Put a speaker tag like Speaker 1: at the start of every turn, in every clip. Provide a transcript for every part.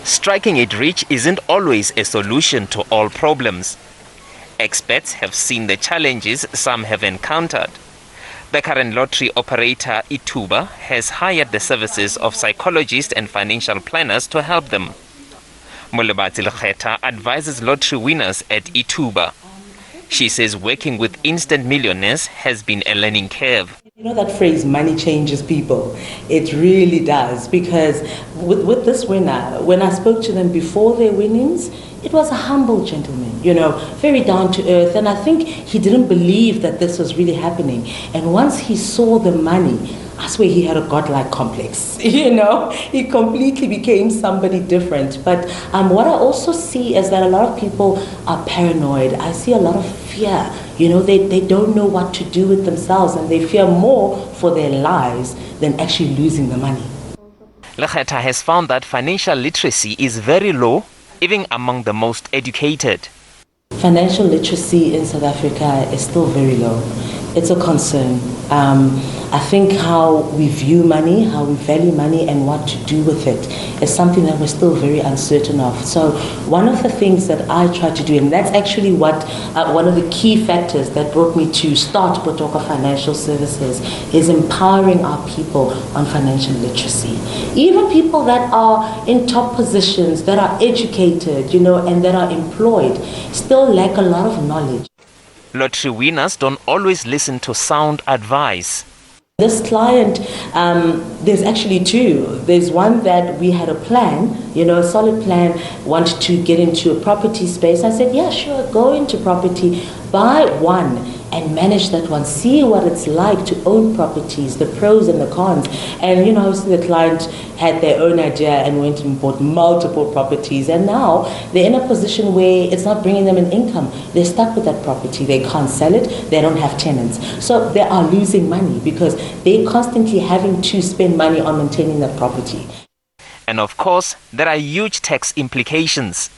Speaker 1: Striking it rich isn't always a solution to all problems. Experts have seen the challenges some have encountered. The current lottery operator, Ituba, has hired the services of psychologists and financial planners to help them. Molebatsi Lekgeta advises lottery winners at Ituba. She says working with instant millionaires has been a learning curve.
Speaker 2: You know that phrase, money changes people? It really does, because with this winner, when I spoke to them before their winnings, it was a humble gentleman, very down to earth. And I think he didn't believe that this was really happening. And once he saw the money, I swear he had a godlike complex, He completely became somebody different. But what I also see is that a lot of people are paranoid. I see a lot of fear. They don't know what to do with themselves, and they fear more for their lives than actually losing the money.
Speaker 1: Lekgeta has found that financial literacy is very low, even among the most educated.
Speaker 2: Financial literacy in South Africa is still very low. It's a concern. I think how we view money, how we value money, and what to do with it is something that we're still very uncertain of. So one of the things that I try to do, and that's actually what one of the key factors that brought me to start Botoka Financial Services, is empowering our people on financial literacy. Even people that are in top positions, that are educated, and that are employed, still lack a lot of knowledge.
Speaker 1: Lottery winners don't always listen to sound advice.
Speaker 2: This client, there's actually two. There's one that we had a plan, a solid plan, wanted to get into a property space. I said, yeah, sure, go into property, buy one and manage that one. See what it's like to own properties, the pros and the cons. And, so the client had their own idea and went and bought multiple properties. And now they're in a position where it's not bringing them an income. They're stuck with that property. They can't sell it. They don't have tenants. So they are losing money because they're constantly having to spend money on maintaining that property.
Speaker 1: And of course, there are huge tax implications.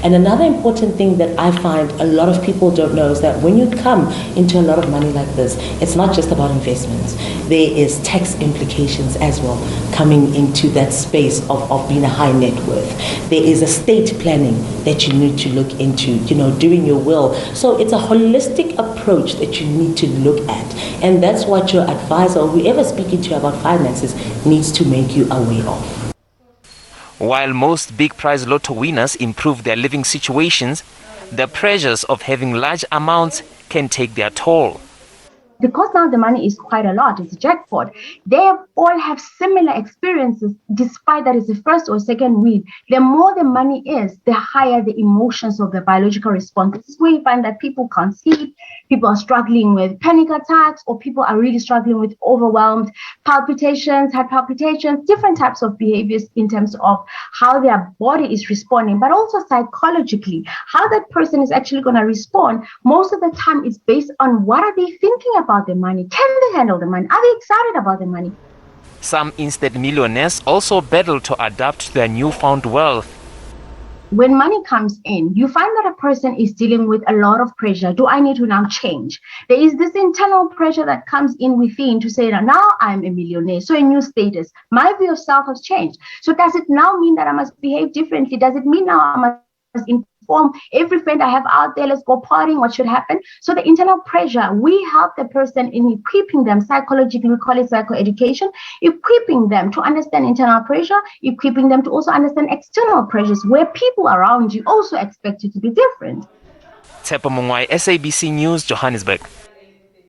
Speaker 2: And another important thing that I find a lot of people don't know is that when you come into a lot of money like this, it's not just about investments. There is tax implications as well coming into that space of being a high net worth. There is estate planning that you need to look into, doing your will. So it's a holistic approach that you need to look at. And that's what your advisor or whoever speaking to you about finances needs to make you aware of.
Speaker 1: While most big prize lotto winners improve their living situations, the pressures of having large amounts can take their toll.
Speaker 3: Because now the money is quite a lot, it's a jackpot, they all have similar experiences, despite that it's the first or second win. The more the money is, the higher the emotions of the biological response. This is where you find that people can't sleep, people are struggling with panic attacks, or people are really struggling with overwhelmed palpitations, heart palpitations, different types of behaviors in terms of how their body is responding, but also psychologically, how that person is actually going to respond. Most of the time, it's based on what are they thinking about the money. Can they handle the money? Are they excited about the money?
Speaker 1: Some instant millionaires also battle to adapt to their newfound wealth.
Speaker 3: When money comes in, you find that a person is dealing with a lot of pressure. Do I need to now change? There is this internal pressure that comes in within to say, now I'm a millionaire, so a new status. My view of self has changed. So does it now mean that I must behave differently? Does it mean now I must inform every friend I have out there, let's go partying, what should happen? So the internal pressure, we help the person in equipping them psychologically, we call it psychoeducation, equipping them to understand internal pressure, equipping them to also understand external pressures where people around you also expect you to be different.
Speaker 1: Tshepo Mongwai, SABC News, Johannesburg.